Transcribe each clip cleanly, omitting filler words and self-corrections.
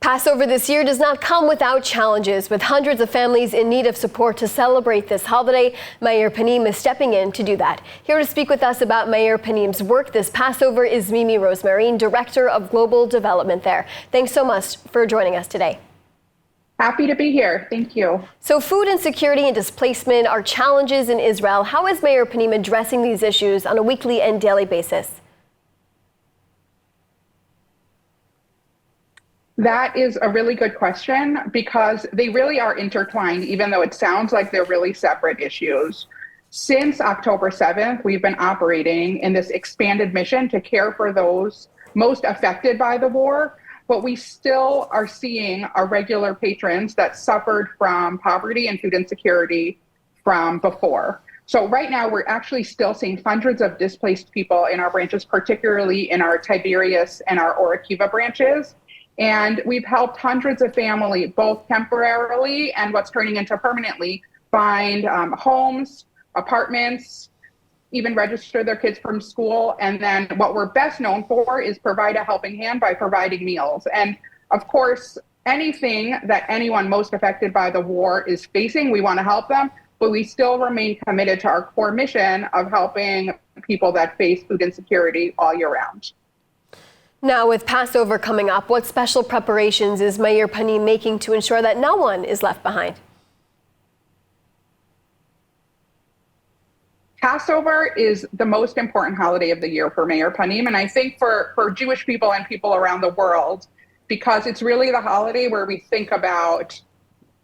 Passover this year does not come without challenges. With hundreds of families in need of support to celebrate this holiday, Meir Panim is stepping in to do that. Here to speak with us about Meir Panim's work this Passover is Mimi Rosemarin, Director of Global Development there. Thanks so much for joining us today. Happy to be here. Thank you. So food insecurity and displacement are challenges in Israel. How is Meir Panim addressing these issues on a weekly and daily basis? That is a really good question because they really are intertwined, even though it sounds like they're really separate issues. Since October 7th, we've been operating in this expanded mission to care for those most affected by the war, but we still are seeing our regular patrons that suffered from poverty and food insecurity from before. So right now, we're actually still seeing hundreds of displaced people in our branches, particularly in our Tiberias and our Ora-Kiva branches. And we've helped hundreds of families, both temporarily and what's turning into permanently, find homes, apartments, even register their kids from school. And then what we're best known for is provide a helping hand by providing meals. And of course, anything that anyone most affected by the war is facing, we want to help them, but we still remain committed to our core mission of helping people that face food insecurity all year round. Now, with Passover coming up, what special preparations is Meir Panim making to ensure that no one is left behind? Passover is the most important holiday of the year for Meir Panim, and I think for Jewish people and people around the world, because it's really the holiday where we think about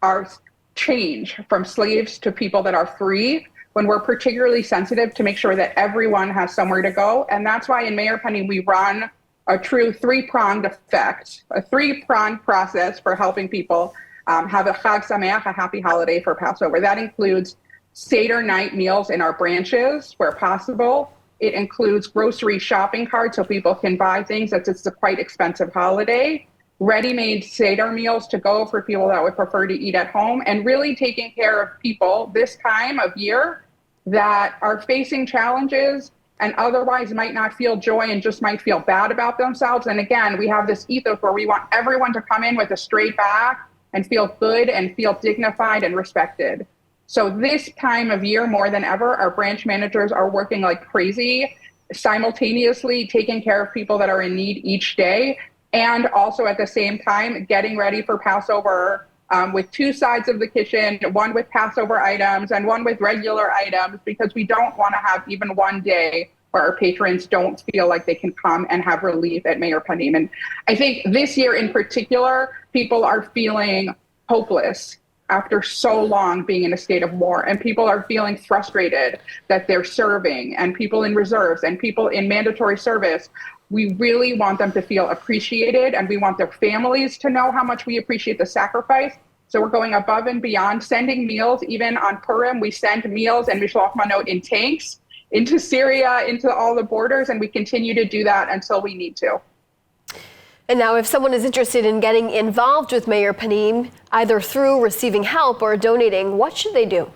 our change from slaves to people that are free, when we're particularly sensitive to make sure that everyone has somewhere to go. And that's why in Meir Panim we run a true three-pronged effect, a three-pronged process for helping people have a Chag Sameach, a happy holiday for Passover. That includes Seder night meals in our branches where possible. It includes grocery shopping carts so people can buy things. It's a quite expensive holiday. Ready-made Seder meals to go for people that would prefer to eat at home, and really taking care of people this time of year that are facing challenges and otherwise might not feel joy and just might feel bad about themselves. And again, we have this ethos where we want everyone to come in with a straight back and feel good and feel dignified and respected. So this time of year, more than ever, our branch managers are working like crazy, simultaneously taking care of people that are in need each day, and also at the same time getting ready for Passover with two sides of the kitchen, one with Passover items and one with regular items, because we don't want to have even one day where our patrons don't feel like they can come and have relief at Meir Panim. And I think this year in particular, people are feeling hopeless after so long being in a state of war, and people are feeling frustrated that they're serving, and people in reserves and people in mandatory service. We really want them to feel appreciated, and we want their families to know how much we appreciate the sacrifice. So we're going above and beyond, sending meals. Even on Purim, we send meals and mishloach manot in tanks into Syria, into all the borders, and we continue to do that until we need to. And now, if someone is interested in getting involved with Meir Panim, either through receiving help or donating, what should they do?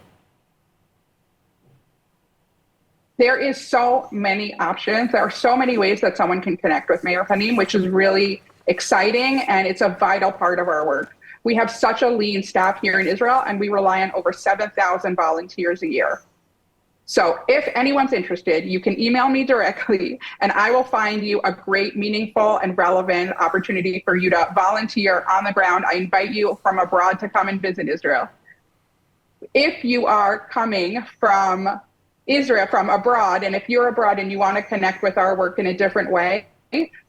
There is so many options. There are so many ways that someone can connect with Meir Panim, which is really exciting, and it's a vital part of our work. We have such a lean staff here in Israel, and we rely on over 7,000 volunteers a year. So if anyone's interested, you can email me directly, and I will find you a great, meaningful, and relevant opportunity for you to volunteer on the ground. I invite you from abroad to come and visit Israel. If you are coming from Israel, from abroad, and if you're abroad and you want to connect with our work in a different way,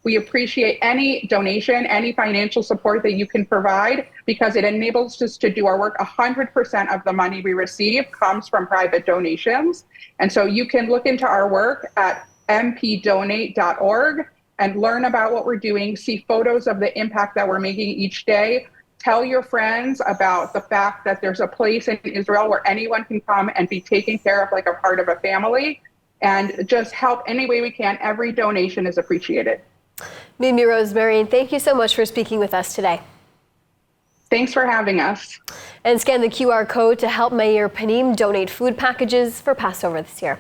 we appreciate any donation, any financial support that you can provide, because it enables us to do our work. 100% of the money we receive comes from private donations. And so you can look into our work at mpdonate.org and learn about what we're doing, see photos of the impact that we're making each day. Tell your friends about the fact that there's a place in Israel where anyone can come and be taken care of like a part of a family, and just help any way we can. Every donation is appreciated. Mimi Rosemarin, thank you so much for speaking with us today. Thanks for having us. And scan the QR code to help Meir Panim donate food packages for Passover this year.